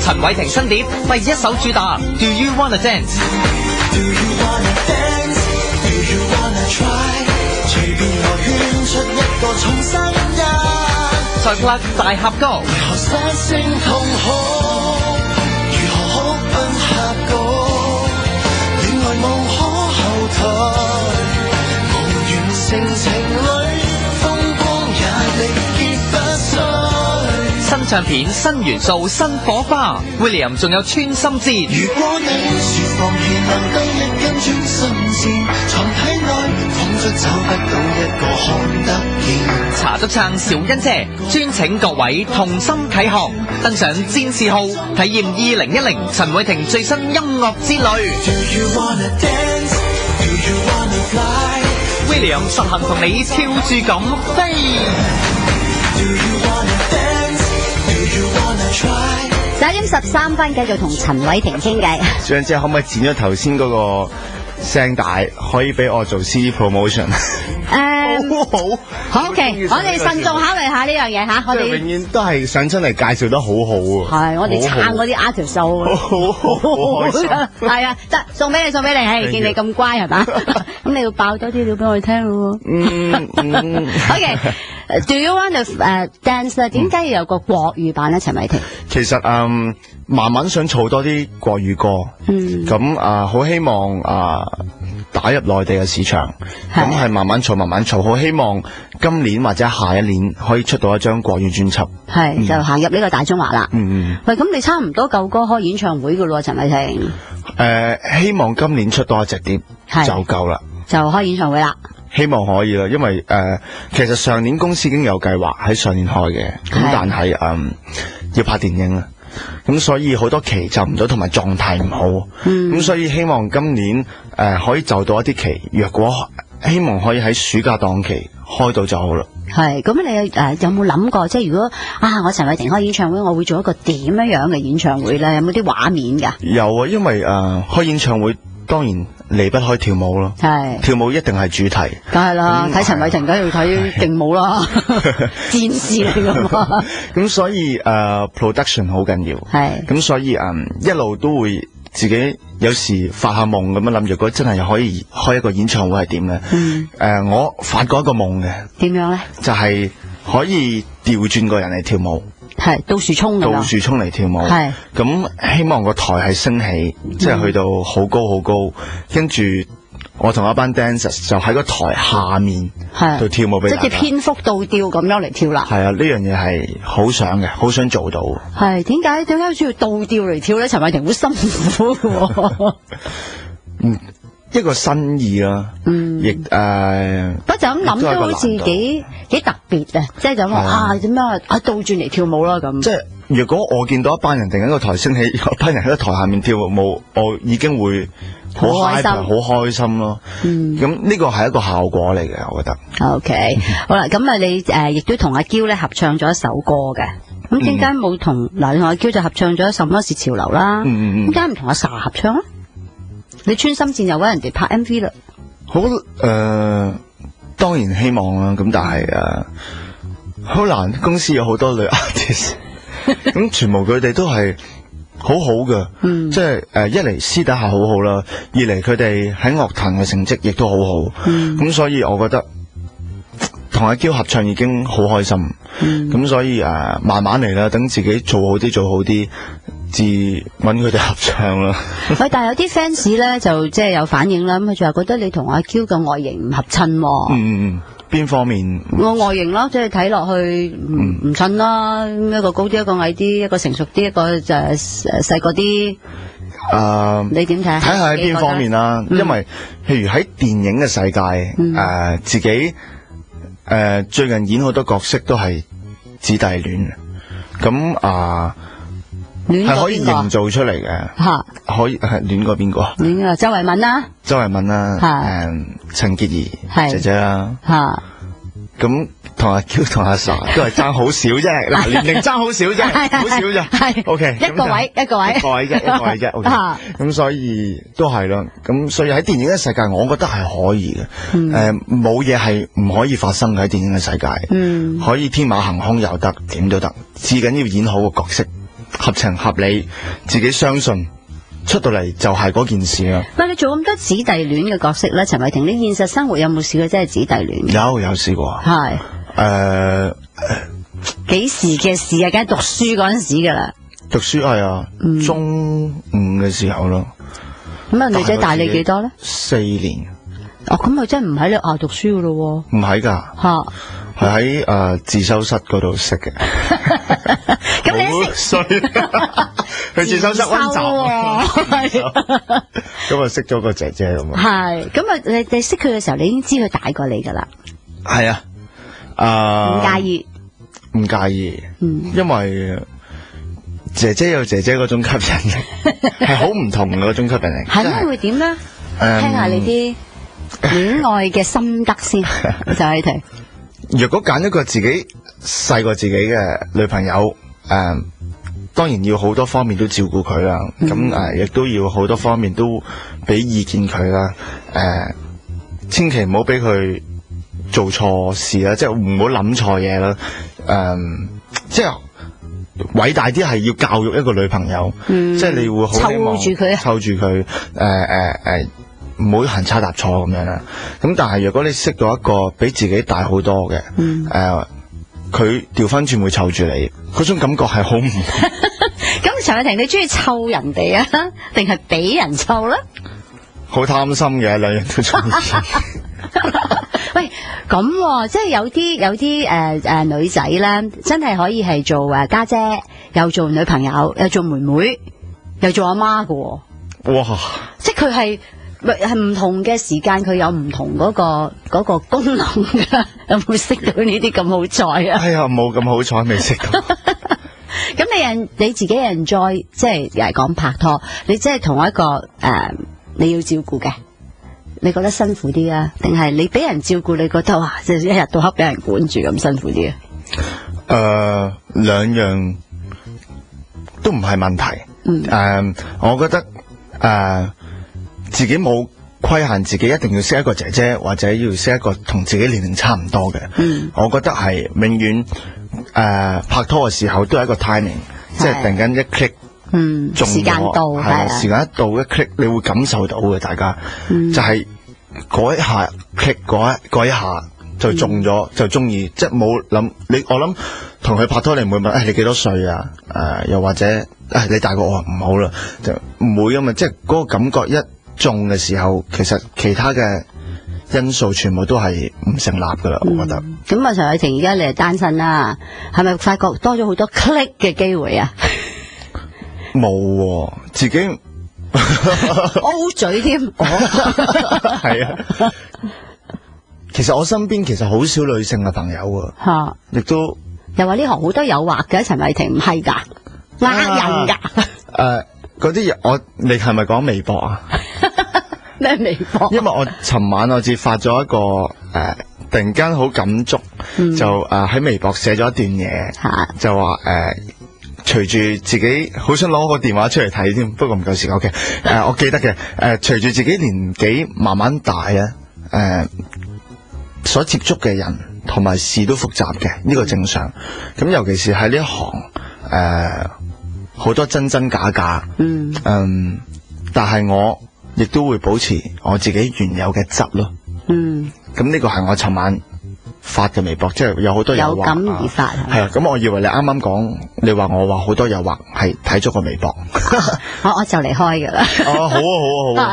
陳偉霆新碟第一首主打 Do You Wanna Dance， 隨便來圈出一個重生日，再 plug 大合歌，為何失聲痛哭，如何哭奔下谷，戀愛無可後退，無完成情侶，風光也力竭不衰。新唱片、新元素、新火花 ，William 仲有穿心節。如果你說放棄能得一根穿心線，藏體內仿佛找不到一個看得見。茶足撐小欣姐專請各位同心啟航，登上戰士號，體驗2010陳偉霆最新音樂之旅。Do you wanna dance? Do you wanna fly? William 實行同你跳住咁飛。Do you wanna dance? Do you wanna try? 11:13繼續同陳偉霆傾偈。小欣姐可唔可以剪咗頭先嗰個聲帶，可以俾我做 CD promotion？好 OK， 我哋慎重考慮下呢樣嘢嚇。我哋永遠都係上親嚟介紹得好好啊！係，我哋撐嗰啲 artist 數，好開心。係啊，得送俾你，係見你咁乖係嘛？咁你要爆多啲料俾我哋聽咯。OK，Do you want to dance 咧？點解要有個國語版咧？陳偉霆其實慢慢想儲多啲國語歌，咁好希望打入內地嘅市場，咁係慢慢儲，好希望今年或者下一年可以出到一張國語專輯，係就行入呢個大中華啦。喂，咁你差唔多夠歌開演唱會噶咯，陳偉霆？希望今年出多一隻碟就夠啦，就開演唱會啦。希望可以啦，因為其實上年公司已經有計劃喺上年開嘅，咁但係要拍電影啦。咁所以好多期就唔到，同埋狀態唔好。咁所以希望今年可以就到一啲期，若果希望可以喺暑假檔期開到就好啦。係，咁你有冇諗過，即係如果我陳偉霆開演唱會，我會做一個點樣嘅演唱會咧？有冇啲畫面㗎？有啊，因為開演唱會當然離不開跳舞咯。係，跳舞一定係主題。梗係啦，睇陳偉霆梗係要睇勁舞啦，戰士嚟㗎嘛。咁所以production 好緊要。係，咁所以一路都會自己有時發下夢咁樣諗，如果真係可以開一個演唱會係點咧？我發過一個夢嘅。點樣咧？就係可以調轉個人嚟跳舞。係倒樹衝咁樣，倒樹衝嚟跳舞。係咁希望個台係升起，即係去到好高好高，跟住我同一班 dancers 就喺個台下面度跳舞俾大家，即係蝙蝠倒吊咁樣嚟跳啦。係啊，呢樣嘢係好想嘅，好想做到。係點解需要倒吊嚟跳咧？陳偉霆好辛苦嘅。一個新意啦，亦不就咁諗都好似幾特別啊！即係就話點樣倒轉嚟跳舞啦咁。即係如果我見到一班人突然間個台升起，有班人喺個台下面跳舞，我已經會好開心，好開心咯。咁呢個係一個效果嚟嘅，我覺得。OK，好啦，咁你亦都同阿嬌咧合唱咗一首歌嘅。咁點解冇同你同阿嬌就合唱咗《什麼是潮流》啦？點解唔同阿 Sa 合唱啊？你穿心戰又搵人哋拍 MV 啦，好當然希望啦，咁但係好難，公司有好多女 artist， 咁全部佢哋都係好好嘅，即係一嚟私底下好好啦，二嚟佢哋喺樂壇嘅成績亦都好好，咁所以我覺得同阿嬌合唱已經好開心，咁所以慢慢嚟啦，等自己做好啲。至揾佢哋合唱啦。喂，但係有啲 fans 咧就即係有反應啦，咁佢就話覺得你同阿嬌嘅外形唔合襯。邊方面？我外形咯，即係睇落去唔襯啦。一個高啲，一個矮啲，一個成熟啲，一個就細個啲。你點睇？睇下喺邊方面啦。因為譬如喺電影嘅世界，自己最近演好多角色都係姊弟戀，咁係可以營造出嚟嘅，可以係戀過邊個？戀啊，周慧敏啦，陳潔儀姐姐啦，咁同阿 Q 同阿 Sa 都係爭好少啫，嗱年齡爭好少啫，好少啫。係 OK， 一個位啫。OK， 咁所以都係咯。咁所以喺電影嘅世界，我覺得係可以嘅。冇嘢係唔可以發生嘅喺電影嘅世界。可以天馬行空又得，點都得。至緊要演好個角色，合情合理，自己相信。出到嚟就係嗰件事啦。喂，你做咁多姊弟戀嘅角色咧，陳偉霆，你現實生活有冇試過真係姊弟戀？有試過。係。幾時嘅事啊？梗係讀書嗰陣時噶啦。讀書係啊，中五嘅時候咯。咁啊，女仔大你幾多咧？4年。哦，咁佢真係唔喺你校讀書噶咯？唔喺噶。係喺自修室嗰度識嘅。咁你衰，去自修室温習。咁啊，識咗個姐姐咁啊。係，咁啊，你識佢嘅時候，你已經知佢大過你噶啦。係啊，唔介意。唔介意。因為姐姐有姐姐嗰種吸引力，係好唔同嘅嗰種吸引力。係咩？會點咧？聽下你啲戀愛嘅心得先，就係睇。若果揀一個自己細過自己嘅女朋友，當然要好多方面都照顧佢啦。咁亦都要好多方面都俾意見佢啦。千祈唔好俾佢做錯事啦，即係唔好諗錯嘢啦。即係偉大啲係要教育一個女朋友，即係你會好希望湊住佢，唔好行差踏錯咁樣啦。咁但係如果你識到一個比自己大好多嘅，佢調翻轉會湊住你，嗰種感覺係好唔同。咁陳偉霆，你中意湊人哋啊，定係俾人湊咧？好貪心嘅，兩樣都中意。喂，咁即係有啲女仔咧，真係可以係做家姐，又做女朋友，又做妹妹，又做阿媽㗎。哇！即係佢係唔同嘅時間，佢有唔同嗰個功能㗎。有冇識到呢啲咁好彩啊？哎呀，冇咁好彩，未識到。咁你自己enjoy，即係又係講拍拖，你即係同一個你要照顧嘅，你覺得辛苦啲啊？定係你俾人照顧，你覺得哇，即係一日到黑俾人管住咁辛苦啲啊？兩樣都唔係問題。我覺得自己冇規限自己一定要識一個姐姐，或者要識一個同自己年齡差唔多嘅。我覺得係永遠拍拖嘅時候都係一個 timing， 即係突然間一 click， 中咗，時間到，係時間一到一 click， 你會感受到嘅，大家就係嗰一下 click， 嗰一下就中咗，就中意，即係冇諗你。我諗同佢拍拖，你唔會問你幾多歲啊？又或者你大過我唔好啦，就唔會啊嘛。即係嗰個感覺一中嘅時候，其實其他嘅因素全部都係唔成立噶啦。我覺得。咁啊，陳偉霆而家你係單身啦，係咪發覺多咗好多 click 嘅機會啊？冇，自己 O 嘴添。係啊。其實我身邊其實好少女性嘅朋友啊，亦都又話呢行好多誘惑嘅，陳偉霆唔係噶，呃人噶。嗰啲你係咪講微博啊？咩微博？因為我尋晚我至發咗一個突然間好感觸，就喺微博寫咗一段嘢，就話隨住自己好想攞個電話出嚟睇添，不過唔夠時間。OK， 我記得嘅，隨住自己年紀慢慢大咧，所接觸嘅人同埋事都複雜嘅，呢個正常。咁尤其是喺呢一行，好多真真假假。但係我亦都會保持我自己原有嘅質咯。咁呢個係我尋晚發嘅微博，即係有好多誘惑。有感而發係啊。咁我以為你啱啱講，你話我話好多誘惑係睇咗個微博。我就嚟開噶啦。好啊好啊好啊好啊。